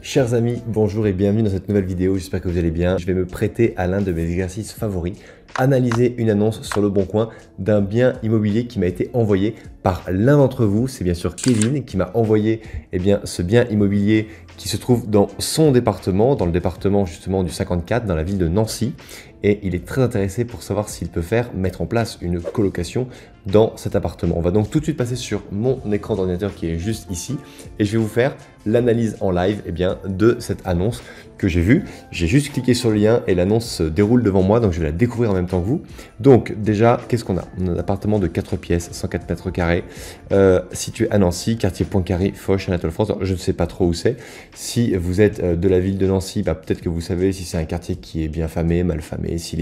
Chers amis, bonjour et bienvenue dans cette nouvelle vidéo, j'espère que vous allez bien. Je vais me prêter à l'un de mes exercices favoris, analyser une annonce sur Le Bon Coin d'un bien immobilier qui m'a été envoyé par l'un d'entre vous. C'est bien sûr Kevin qui m'a envoyé ce bien immobilier qui se trouve dans son département, dans le département justement du 54, dans la ville de Nancy. Et il est très intéressé pour savoir s'il peut mettre en place une colocation dans cet appartement. On va donc tout de suite passer sur mon écran d'ordinateur qui est juste ici et je vais vous faire l'analyse en live de cette annonce que j'ai vue. J'ai juste cliqué sur le lien et l'annonce se déroule devant moi, donc je vais la découvrir en même temps que vous. Donc déjà, qu'est-ce qu'on a? On a un appartement de 4 pièces, 104 mètres carrés, situé à Nancy, quartier Poincaré, Foch, Anatole France. Alors, je ne sais pas trop où c'est. Si vous êtes de la ville de Nancy, peut-être que vous savez si c'est un quartier qui est bien famé, mal famé, s'il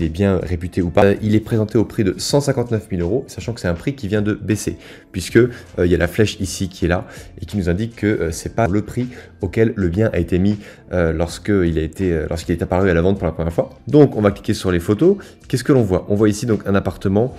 est bien réputé ou pas. Il est présenté au prix de 159 000 €, sachant que c'est un prix qui vient de baisser, puisque il y a la flèche ici qui est là et qui nous indique que c'est pas le prix auquel le bien a été mis lorsqu'il est apparu à la vente pour la première fois. Donc on va cliquer sur les photos. Qu'est-ce que l'on voit? On voit ici donc un appartement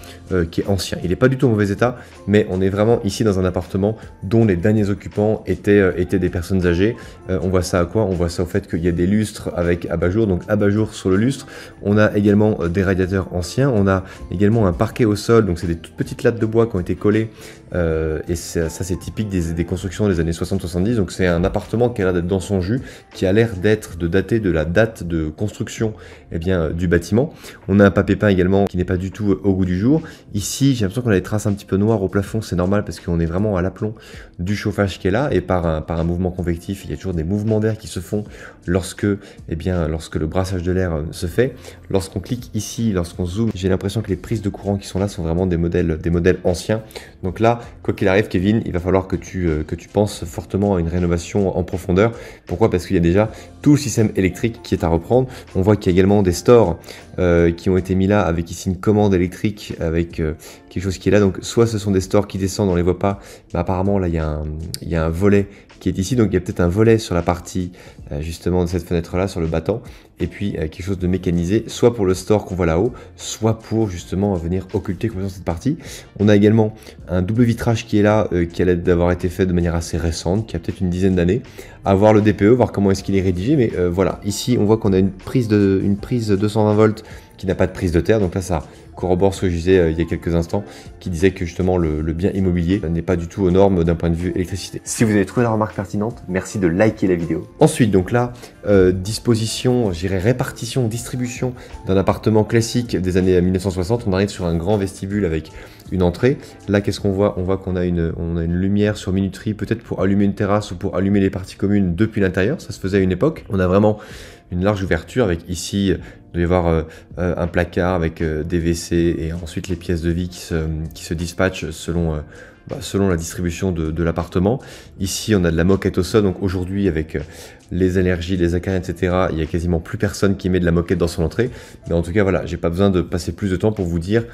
qui est ancien. Il n'est pas du tout en mauvais état, mais on est vraiment ici dans un appartement dont les derniers occupants étaient des personnes âgées. On voit ça à quoi? On voit ça au fait qu'il y a des lustres avec abat-jour, donc abat-jour sur le lustre. On a également des radiateurs anciens. On a également un parquet au sol, donc c'est des toutes petites lattes de bois qui ont été collées. Et ça c'est typique des constructions des années 60-70. Donc c'est un appartement qui a l'air d'être dans son jus, qui a l'air d'être daté de la date de construction du bâtiment. On a un papier peint également qui n'est pas du tout au goût du jour. Ici j'ai l'impression qu'on a des traces un petit peu noires au plafond, c'est normal parce qu'on est vraiment à l'aplomb du chauffage qui est là, et par un mouvement convectif, il y a toujours des mouvements d'air qui se font lorsque le brassage de l'air se fait. Lorsqu'on clique ici, lorsqu'on zoome, j'ai l'impression que les prises de courant qui sont là sont vraiment des modèles anciens. Donc là, quoi qu'il arrive, Kevin, il va falloir que tu penses fortement à une rénovation en profondeur. Pourquoi? Parce qu'il y a déjà tout le système électrique qui est à reprendre. On voit qu'il y a également des stores qui ont été mis là, avec ici une commande électrique, avec quelque chose qui est là. Donc soit ce sont des stores qui descendent, on les voit pas, mais apparemment là il y a un volet qui est ici, donc il y a peut-être un volet sur la partie justement de cette fenêtre là, sur le battant, et puis quelque chose de mécanisé, soit pour le store qu'on voit là-haut, soit pour justement venir occulter complètement cette partie. On a également un double vitrage qui est là, qui a l'air d'avoir été fait de manière assez récente, qui a peut-être une dizaine d'années. À voir le DPE, voir comment est-ce qu'il est rédigé, mais voilà, ici on voit qu'on a une prise 220 volts qui n'a pas de prise de terre, donc là ça corrobore ce que je disais il y a quelques instants, qui disait que justement le bien immobilier n'est pas du tout aux normes d'un point de vue électricité. Si vous avez trouvé la remarque pertinente, merci de liker la vidéo. Ensuite, donc là, disposition, répartition, distribution d'un appartement classique des années 1960. On arrive sur un grand vestibule avec une entrée. Là, qu'est-ce qu'on voit? On voit qu'on a une lumière sur minuterie, peut-être pour allumer une terrasse ou pour allumer les parties communes depuis l'intérieur. Ça se faisait à une époque. On a vraiment une large ouverture avec ici, il doit y avoir un placard avec des WC et ensuite les pièces de vie qui se dispatchent selon la distribution de l'appartement. Ici, on a de la moquette au sol, donc aujourd'hui, avec les allergies, les acariens, etc., il n'y a quasiment plus personne qui met de la moquette dans son entrée. Mais en tout cas, voilà, j'ai pas besoin de passer plus de temps pour vous dire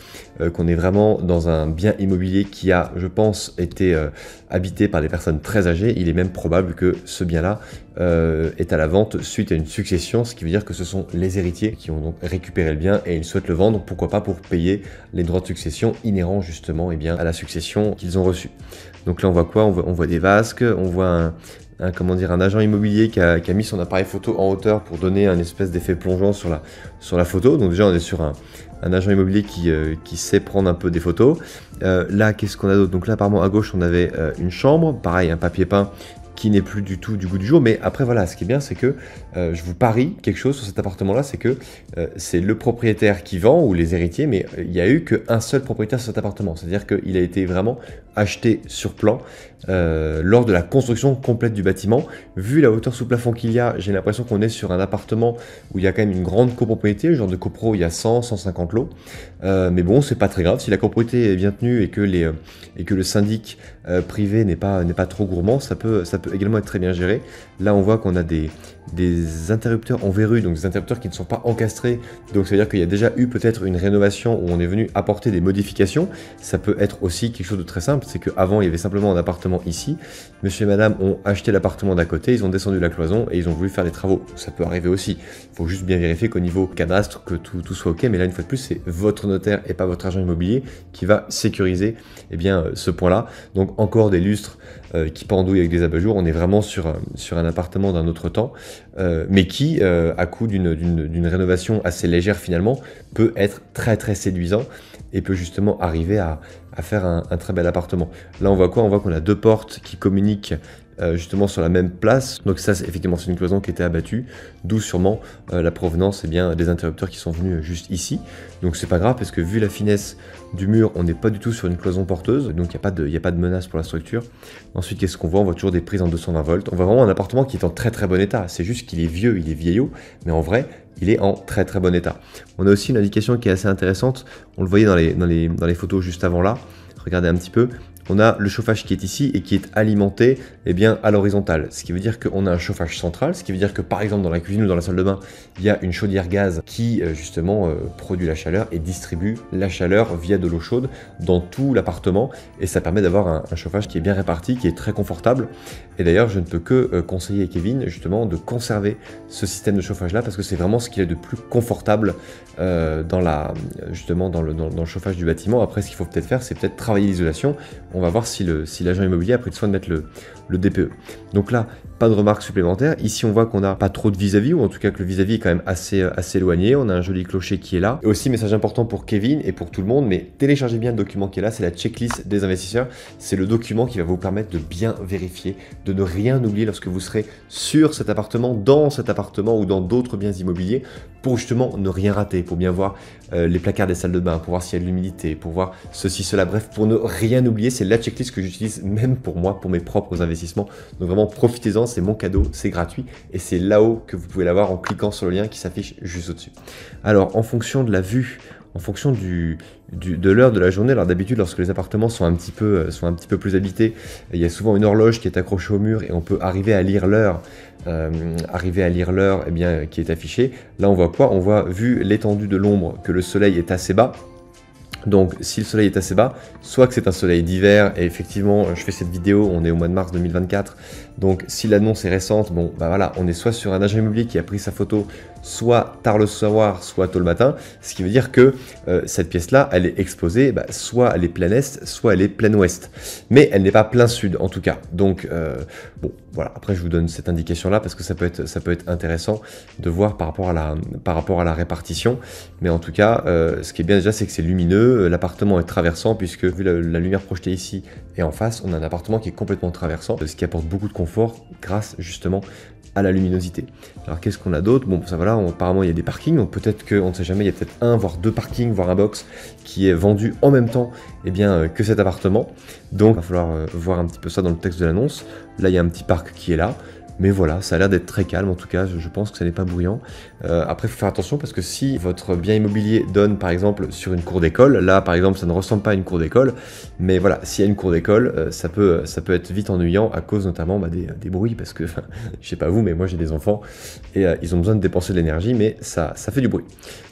qu'on est vraiment dans un bien immobilier qui a, je pense, été habité par des personnes très âgées. Il est même probable que ce bien-là est à la vente suite à une succession, ce qui veut dire que ce sont les héritiers qui ont donc récupéré le bien et ils souhaitent le vendre, pourquoi pas pour payer les droits de succession inhérents justement à la succession qu'ils ont reçue. Donc là on voit quoi? On voit des vasques, on voit un agent immobilier qui a mis son appareil photo en hauteur pour donner un espèce d'effet plongeant sur la photo. Donc déjà on est sur un agent immobilier qui sait prendre un peu des photos. Là qu'est-ce qu'on a d'autre? Donc là apparemment à gauche on avait une chambre, pareil un papier peint qui n'est plus du tout du goût du jour, mais après voilà, ce qui est bien c'est que je vous parie quelque chose sur cet appartement là, c'est que c'est le propriétaire qui vend ou les héritiers, mais il n'y a eu qu'un seul propriétaire sur cet appartement, c'est-à-dire qu'il a été vraiment acheté sur plan lors de la construction complète du bâtiment. Vu la hauteur sous plafond qu'il y a, j'ai l'impression qu'on est sur un appartement où il y a quand même une grande copropriété, genre de copro il y a 100-150 lots, mais bon c'est pas très grave, si la copropriété est bien tenue et que le syndic privé n'est pas trop gourmand, ça peut également être très bien géré. Là on voit qu'on a des interrupteurs en verrue, donc des interrupteurs qui ne sont pas encastrés, donc ça veut dire qu'il y a déjà eu peut-être une rénovation où on est venu apporter des modifications. Ça peut être aussi quelque chose de très simple, c'est qu'avant il y avait simplement un appartement ici, monsieur et madame ont acheté l'appartement d'à côté, ils ont descendu la cloison et ils ont voulu faire des travaux. Ça peut arriver aussi, il faut juste bien vérifier qu'au niveau cadastre que tout soit ok, mais là une fois de plus c'est votre notaire et pas votre agent immobilier qui va sécuriser ce point là. Donc encore des lustres qui pendouille avec des abat-jours. On est vraiment sur un appartement d'un autre temps, mais qui, à coup d'une rénovation assez légère finalement, peut être très très séduisant et peut justement arriver à faire un très bel appartement. Là on voit quoi? On voit qu'on a deux portes qui communiquent justement sur la même place. Donc ça, effectivement, c'est une cloison qui était abattue, d'où sûrement la provenance des interrupteurs qui sont venus juste ici. Donc c'est pas grave, parce que vu la finesse du mur, on n'est pas du tout sur une cloison porteuse, donc il n'y a pas de menace pour la structure. Ensuite, qu'est-ce qu'on voit? On voit toujours des prises en 220 volts. On voit vraiment un appartement qui est en très très bon état. C'est juste qu'il est vieux, il est vieillot, mais en vrai, il est en très très bon état. On a aussi une indication qui est assez intéressante. On le voyait dans les photos juste avant là. Regardez un petit peu. On a le chauffage qui est ici et qui est alimenté à l'horizontale. Ce qui veut dire qu'on a un chauffage central, ce qui veut dire que par exemple dans la cuisine ou dans la salle de bain, il y a une chaudière gaz qui justement produit la chaleur et distribue la chaleur via de l'eau chaude dans tout l'appartement. Et ça permet d'avoir un chauffage qui est bien réparti, qui est très confortable. Et d'ailleurs, je ne peux que conseiller à Kevin justement de conserver ce système de chauffage là parce que c'est vraiment ce qu'il est de plus confortable dans le chauffage du bâtiment. Après, ce qu'il faut peut-être faire, c'est peut-être travailler l'isolation. On va voir si l'agent immobilier a pris soin de mettre le DPE. Donc là, pas de remarques supplémentaires. Ici, on voit qu'on n'a pas trop de vis-à-vis, ou en tout cas que le vis-à-vis est quand même assez éloigné. On a un joli clocher qui est là. Et aussi, message important pour Kevin et pour tout le monde, mais téléchargez bien le document qui est là. C'est la checklist des investisseurs. C'est le document qui va vous permettre de bien vérifier, de ne rien oublier lorsque vous serez sur cet appartement, dans cet appartement ou dans d'autres biens immobiliers, pour justement ne rien rater, pour bien voir les placards des salles de bain, pour voir s'il y a de l'humidité, pour voir ceci, cela, bref, pour ne rien oublier. C'est la checklist que j'utilise même pour moi, pour mes propres investissements. Donc vraiment, profitez-en, c'est mon cadeau, c'est gratuit et c'est là-haut que vous pouvez l'avoir en cliquant sur le lien qui s'affiche juste au-dessus. Alors, en fonction de la vue, en fonction de l'heure de la journée, alors d'habitude lorsque les appartements sont un petit peu plus habités, il y a souvent une horloge qui est accrochée au mur et on peut arriver à lire l'heure qui est affichée. Là on voit quoi? On voit, vu l'étendue de l'ombre, que le soleil est assez bas. Donc si le soleil est assez bas, soit que c'est un soleil d'hiver, et effectivement je fais cette vidéo, on est au mois de mars 2024, donc si l'annonce est récente, bon bah voilà, on est soit sur un agent immobilier qui a pris sa photo soit tard le soir, soit tôt le matin, ce qui veut dire que cette pièce-là, elle est exposée, soit elle est plein est, soit elle est plein ouest, mais elle n'est pas plein sud en tout cas. Donc bon voilà, après je vous donne cette indication-là parce que ça peut être intéressant de voir par rapport à la répartition, mais en tout cas, ce qui est bien déjà, c'est que c'est lumineux, l'appartement est traversant puisque vu la lumière projetée ici et en face, on a un appartement qui est complètement traversant, ce qui apporte beaucoup de confort grâce justement à la luminosité. Alors qu'est-ce qu'on a d'autre? Bon, ça voilà, apparemment il y a des parkings, donc peut-être qu'on ne sait jamais, il y a peut-être un, voire deux parkings, voire un box qui est vendu en même temps que cet appartement. Donc il va falloir voir un petit peu ça dans le texte de l'annonce. Là il y a un petit parc qui est là. Mais voilà, ça a l'air d'être très calme, en tout cas, je pense que ça n'est pas bruyant. Après, il faut faire attention parce que si votre bien immobilier donne, par exemple, sur une cour d'école, là, par exemple, ça ne ressemble pas à une cour d'école, mais voilà, s'il y a une cour d'école, ça peut être vite ennuyant à cause notamment des bruits, parce que, je sais pas vous, mais moi j'ai des enfants et ils ont besoin de dépenser de l'énergie, mais ça fait du bruit.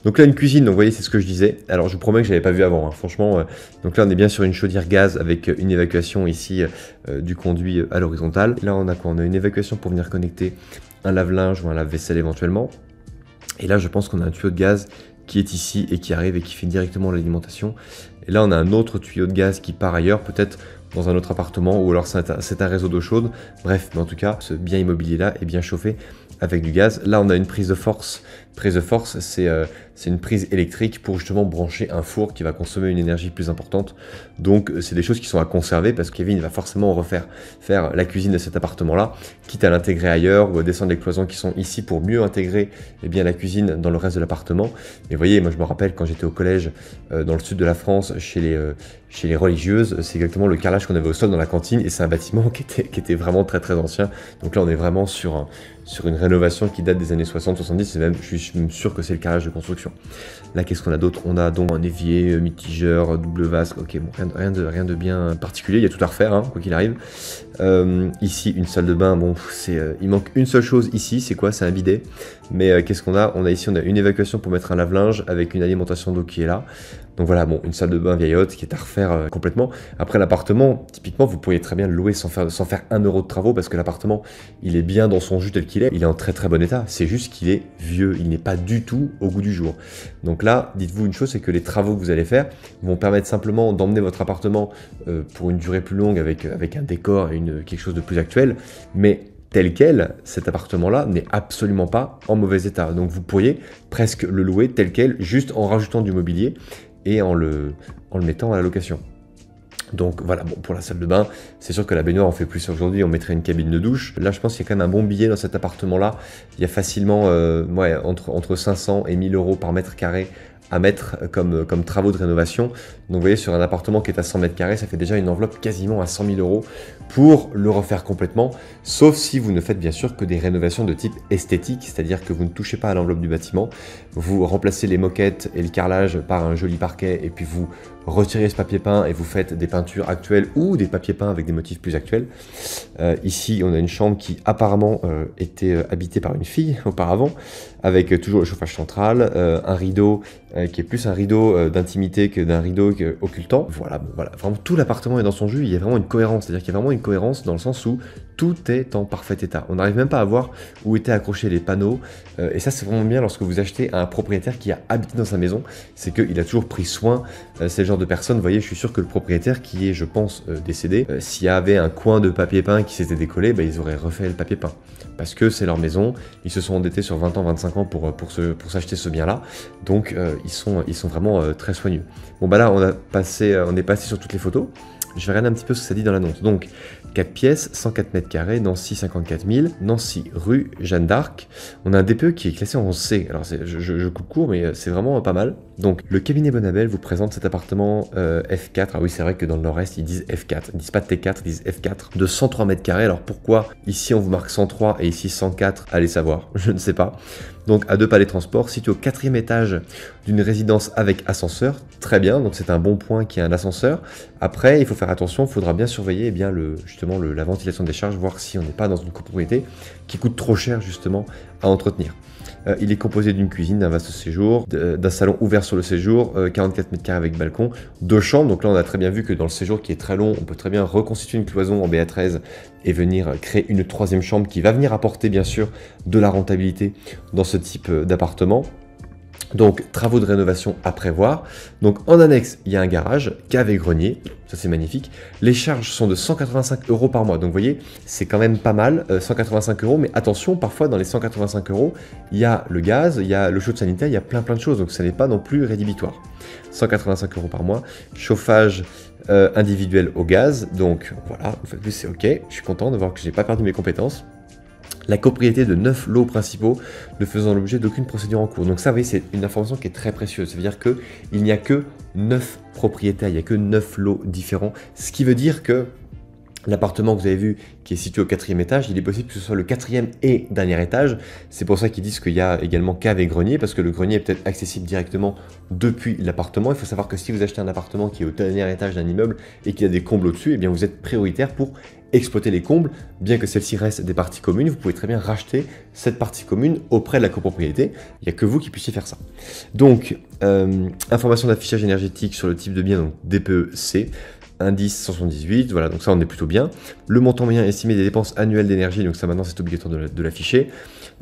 Donc là, une cuisine, donc vous voyez, c'est ce que je disais. Alors, je vous promets que je n'avais pas vu avant, hein, franchement. Donc là, on est bien sur une chaudière gaz avec une évacuation ici du conduit à l'horizontale. Là, on a quoi? On a une évacuation pour venir connecter un lave-linge ou un lave-vaisselle éventuellement. Et là, je pense qu'on a un tuyau de gaz qui est ici et qui arrive et qui fait directement l'alimentation. Et là, on a un autre tuyau de gaz qui part ailleurs, peut-être dans un autre appartement, ou alors c'est un réseau d'eau chaude. Bref, mais en tout cas, ce bien immobilier-là est bien chauffé avec du gaz. Là, on a une prise de force. Prise de force, c'est une prise électrique pour justement brancher un four qui va consommer une énergie plus importante. Donc, c'est des choses qui sont à conserver parce que Kevin va forcément faire la cuisine de cet appartement-là, quitte à l'intégrer ailleurs ou à descendre les cloisons qui sont ici pour mieux intégrer la cuisine dans le reste de l'appartement. Et vous voyez, moi je me rappelle quand j'étais au collège dans le sud de la France, chez les religieuses, c'est exactement le carrelage qu'on avait au sol dans la cantine et c'est un bâtiment qui était vraiment très très ancien. Donc là, on est vraiment sur une rénovation qui date des années 60-70, et même, je suis même sûr que c'est le carrelage de construction. Là, qu'est-ce qu'on a d'autre? On a donc un évier, mitigeur, double vasque, ok, bon, rien de bien particulier, il y a tout à refaire, hein, quoi qu'il arrive. Ici, une salle de bain, bon, il manque une seule chose ici, c'est quoi? C'est un bidet. Mais qu'est-ce qu'on a? On a une évacuation pour mettre un lave-linge avec une alimentation d'eau qui est là. Donc voilà, bon, une salle de bain vieillotte qui est à refaire complètement. Après, l'appartement, typiquement, vous pourriez très bien le louer sans faire 1 euro de travaux parce que l'appartement, il est bien dans son jus tel qu'il qu'il est en très très bon état. C'est juste qu'il est vieux, il n'est pas du tout au goût du jour. Donc là, dites-vous une chose, c'est que les travaux que vous allez faire vont permettre simplement d'emmener votre appartement pour une durée plus longue avec un décor et quelque chose de plus actuel, mais tel quel, cet appartement-là n'est absolument pas en mauvais état. Donc vous pourriez presque le louer tel quel, juste en rajoutant du mobilier et en le mettant à la location. Donc voilà, bon, pour la salle de bain, c'est sûr que la baignoire on fait plus aujourd'hui, on mettrait une cabine de douche. Là je pense qu'il y a quand même un bon billet dans cet appartement-là. Il y a facilement entre 500 et 1000 euros par mètre carré à mettre comme travaux de rénovation. Donc vous voyez, sur un appartement qui est à 100 mètres carrés, ça fait déjà une enveloppe quasiment à 100 000 euros pour le refaire complètement, sauf si vous ne faites bien sûr que des rénovations de type esthétique, c'est-à-dire que vous ne touchez pas à l'enveloppe du bâtiment, vous remplacez les moquettes et le carrelage par un joli parquet, et puis vous retirez ce papier peint et vous faites des peintures actuelles ou des papiers peints avec des motifs plus actuels. Ici, on a une chambre qui apparemment était habitée par une fille auparavant, avec toujours le chauffage central, un rideau qui est plus un rideau d'intimité que d'un rideau occultant. Voilà, voilà, vraiment tout l'appartement est dans son jus, il y a vraiment une cohérence, c'est-à-dire qu'il y a vraiment une cohérence dans le sens où tout est en parfait état. On n'arrive même pas à voir où étaient accrochés les panneaux, et ça c'est vraiment bien lorsque vous achetez à un propriétaire qui a habité dans sa maison, c'est qu'il a toujours pris soin, c'est le genre de personne, vous voyez, je suis sûr que le propriétaire qui est, je pense, décédé, s'il y avait un coin de papier peint qui s'était décollé, ils auraient refait le papier peint. Parce que c'est leur maison, ils se sont endettés sur 20 ans, 25 ans pour s'acheter ce bien-là, donc ils sont vraiment très soigneux. Bon là on est passé sur toutes les photos. Je vais regarder un petit peu ce que ça dit dans l'annonce. Donc, 4 pièces, 104 mètres carrés, Nancy 54 000, Nancy rue Jeanne d'Arc. On a un DPE qui est classé en C. Alors, je coupe court, mais c'est vraiment pas mal. Donc, le cabinet Bonabel vous présente cet appartement F4. Ah oui, c'est vrai que dans le nord-est, ils disent F4. Ils disent pas T4, ils disent F4. De 103 mètres carrés. Alors, pourquoi ici on vous marque 103 et ici 104? Allez savoir, je ne sais pas. Donc à 2 pas les transports, situé au 4e étage d'une résidence avec ascenseur, très bien, donc c'est un bon point qu'il y ait un ascenseur. Après, il faut faire attention, il faudra bien surveiller justement la ventilation des charges, voir si on n'est pas dans une copropriété qui coûte trop cher justement à entretenir. Il est composé d'une cuisine, d'un vaste séjour, d'un salon ouvert sur le séjour, 44 mètres carrés avec balcon, 2 chambres. Donc là, on a très bien vu que dans le séjour qui est très long, on peut très bien reconstituer une cloison en BA13 et venir créer une 3e chambre qui va venir apporter bien sûr de la rentabilité dans ce type d'appartement. Donc, travaux de rénovation à prévoir. Donc, en annexe, il y a un garage, cave et grenier. Ça, c'est magnifique. Les charges sont de 185 euros par mois. Donc, vous voyez, c'est quand même pas mal, 185 euros. Mais attention, parfois, dans les 185 euros, il y a le gaz, il y a le chaud sanitaire, il y a plein de choses. Donc, ça n'est pas non plus rédhibitoire. 185 euros par mois. Chauffage individuel au gaz. Donc, voilà, en fait, c'est OK. Je suis content de voir que je n'ai pas perdu mes compétences. La copropriété de 9 lots principaux ne faisant l'objet d'aucune procédure en cours. Donc ça, vous voyez, c'est une information qui est très précieuse. Ça veut dire qu'il n'y a que 9 propriétaires, il n'y a que 9 lots différents. Ce qui veut dire que l'appartement que vous avez vu, qui est situé au 4e étage, il est possible que ce soit le 4e et dernier étage. C'est pour ça qu'ils disent qu'il y a également cave et grenier, parce que le grenier est peut-être accessible directement depuis l'appartement. Il faut savoir que si vous achetez un appartement qui est au dernier étage d'un immeuble et qu'il y a des combles au-dessus, eh bien vous êtes prioritaire pour exploiter les combles, bien que celle-ci reste des parties communes. Vous pouvez très bien racheter cette partie commune auprès de la copropriété. Il n'y a que vous qui puissiez faire ça. Donc, information d'affichage énergétique sur le type de bien, donc DPE C. Indice 178, voilà, donc ça on est plutôt bien. Le montant moyen estimé des dépenses annuelles d'énergie, donc ça maintenant c'est obligatoire de l'afficher.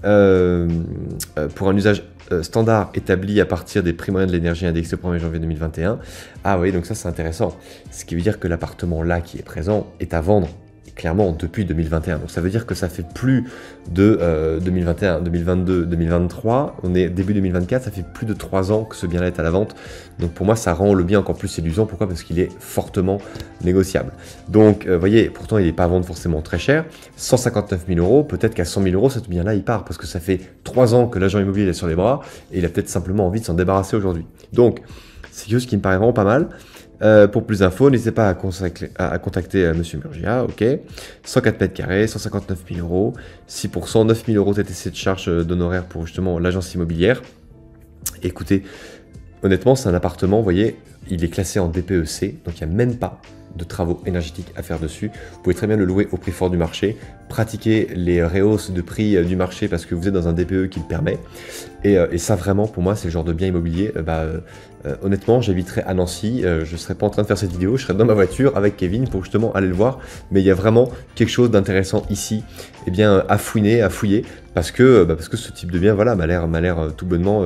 Pour un usage standard établi à partir des prix moyens de l'énergie indexés au 1er janvier 2021. Ah oui, donc ça c'est intéressant. Ce qui veut dire que l'appartement là qui est présent est à vendre clairement depuis 2021. Donc ça veut dire que ça fait plus de 2021, 2022, 2023. On est début 2024, ça fait plus de 3 ans que ce bien-là est à la vente. Donc pour moi, ça rend le bien encore plus séduisant. Pourquoi? Parce qu'il est fortement négociable. Donc vous voyez, pourtant il n'est pas à vendre forcément très cher. 159 000 euros, peut-être qu'à 100 000 euros, ce bien-là, il part. Parce que ça fait 3 ans que l'agent immobilier est sur les bras et il a peut-être simplement envie de s'en débarrasser aujourd'hui. Donc c'est quelque chose qui me paraît vraiment pas mal. Pour plus d'infos, n'hésitez pas à contacter Monsieur Murgia, ok. 104 mètres carrés, 159 000 euros, 6%, 9 000 euros TTC de charge d'honoraires pour justement l'agence immobilière. Écoutez, honnêtement, c'est un appartement, vous voyez, il est classé en DPEC, donc il n'y a même pas de travaux énergétiques à faire dessus. Vous pouvez très bien le louer au prix fort du marché, pratiquer les rehausses de prix du marché parce que vous êtes dans un DPE qui le permet. Et ça vraiment, pour moi, c'est le genre de bien immobilier honnêtement, j'habiterais à Nancy, je ne serais pas en train de faire cette vidéo, je serais dans ma voiture avec Kevin pour justement aller le voir. Mais il y a vraiment quelque chose d'intéressant ici, eh bien, à fouiner, à fouiller, parce que ce type de bien, voilà, m'a l'air tout bonnement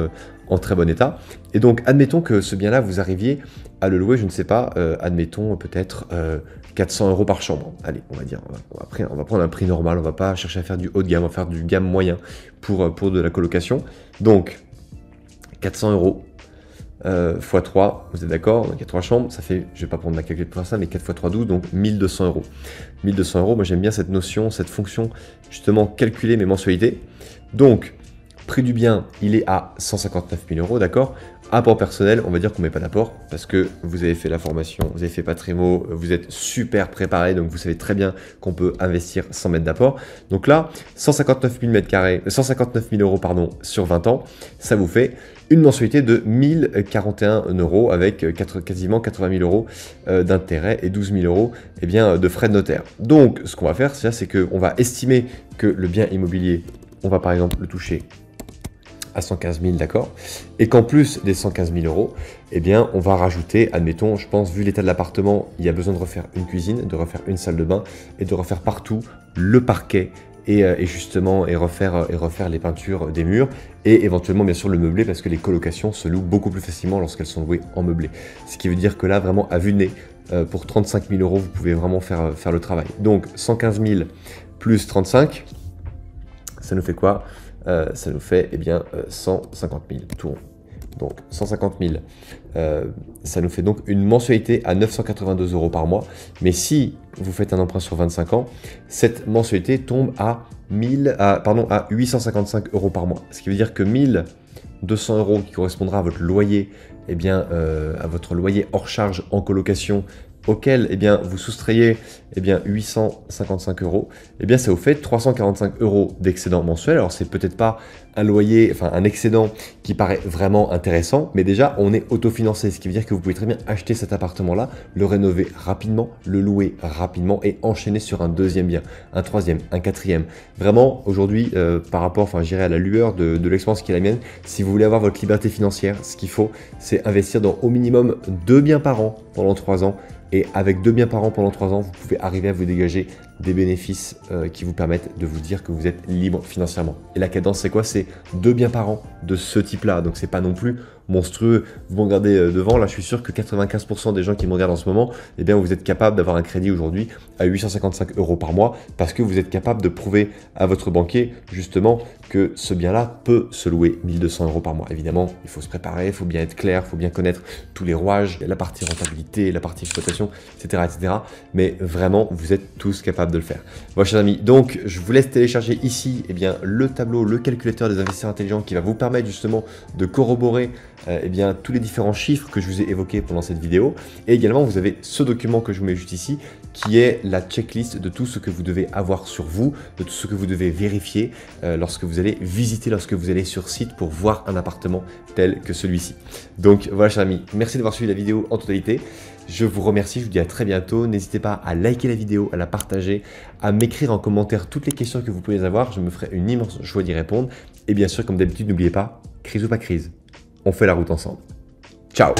en très bon état. Et donc, admettons que ce bien-là, vous arriviez à le louer, je ne sais pas, admettons peut-être 400 € par chambre. Allez, on va dire, on va prendre un prix normal, on va pas chercher à faire du haut de gamme, on va faire du gamme moyen pour de la colocation. Donc, 400 € x 3, vous êtes d'accord? Donc il y a 3 chambres, ça fait, je vais pas prendre ma calculette pour faire ça, mais 4 x 3, 12, donc 1200 €. 1200 €, moi j'aime bien cette notion, cette fonction, justement, calculer mes mensualités. Donc, prix du bien, il est à 159 000 €, d'accord? Apport personnel, on va dire qu'on met pas d'apport, parce que vous avez fait la formation, vous avez fait Patrimo, vous êtes super préparé, donc vous savez très bien qu'on peut investir sans mettre d'apport. Donc là, 159 000 € pardon, sur 20 ans, ça vous fait une mensualité de 1041 € avec quasiment 80 000 € d'intérêt et 12 000 € eh bien, de frais de notaire. Donc, ce qu'on va faire, c'est qu'on va estimer que le bien immobilier, on va par exemple le toucher à 115 000, d'accord? Et qu'en plus des 115 000 €, eh bien, on va rajouter, admettons, je pense, vu l'état de l'appartement, il y a besoin de refaire une cuisine, de refaire une salle de bain et de refaire partout le parquet et justement refaire les peintures des murs et éventuellement bien sûr le meublé parce que les colocations se louent beaucoup plus facilement lorsqu'elles sont louées en meublé. Ce qui veut dire que là vraiment à vue de nez, pour 35 000 €, vous pouvez vraiment faire le travail. Donc 115 000 plus 35, ça nous fait quoi? Ça nous fait eh bien 150 000 tout rond. Donc 150 000, ça nous fait donc une mensualité à 982 € par mois. Mais si vous faites un emprunt sur 25 ans, cette mensualité tombe à 855 € par mois. Ce qui veut dire que 1200 € qui correspondra à votre loyer, eh bien, à votre loyer hors charge en colocation, auquel eh bien, vous soustrayez eh bien, 855 €, eh bien, ça vous fait 345 € d'excédent mensuel. Alors, c'est peut-être pas un loyer, enfin un excédent qui paraît vraiment intéressant, mais déjà, on est autofinancé, ce qui veut dire que vous pouvez très bien acheter cet appartement-là, le rénover rapidement, le louer rapidement et enchaîner sur un deuxième bien, un troisième, un quatrième. Vraiment, aujourd'hui, par rapport, enfin, j'irai à la lueur de l'expérience qui est la mienne, si vous voulez avoir votre liberté financière, ce qu'il faut, c'est investir dans au minimum 2 biens par an pendant 3 ans. Et avec 2 biens par an pendant 3 ans, vous pouvez arriver à vous dégager des bénéfices qui vous permettent de vous dire que vous êtes libre financièrement. Et la cadence, c'est quoi? C'est 2 biens par an de ce type-là. Donc, c'est pas non plus monstrueux. Vous me regardez devant, là, je suis sûr que 95% des gens qui me regardent en ce moment, eh bien, vous êtes capable d'avoir un crédit aujourd'hui à 855 € par mois parce que vous êtes capable de prouver à votre banquier, justement, que ce bien-là peut se louer 1200 € par mois. Évidemment, il faut se préparer, il faut bien être clair, il faut bien connaître tous les rouages, la partie rentabilité, la partie exploitation, etc., etc. Mais vraiment, vous êtes tous capables de le faire. Voilà, chers amis, donc je vous laisse télécharger ici eh bien, le tableau, le calculateur des investisseurs intelligents qui va vous permettre justement de corroborer eh bien, tous les différents chiffres que je vous ai évoqués pendant cette vidéo. Et également, vous avez ce document que je vous mets juste ici, qui est la checklist de tout ce que vous devez avoir sur vous, de tout ce que vous devez vérifier lorsque vous allez visiter, lorsque vous allez sur site pour voir un appartement tel que celui-ci. Donc voilà, chers amis, merci d'avoir suivi la vidéo en totalité. Je vous remercie, je vous dis à très bientôt. N'hésitez pas à liker la vidéo, à la partager, à m'écrire en commentaire toutes les questions que vous pouvez avoir. Je me ferai une immense joie d'y répondre. Et bien sûr, comme d'habitude, n'oubliez pas, crise ou pas crise, on fait la route ensemble. Ciao!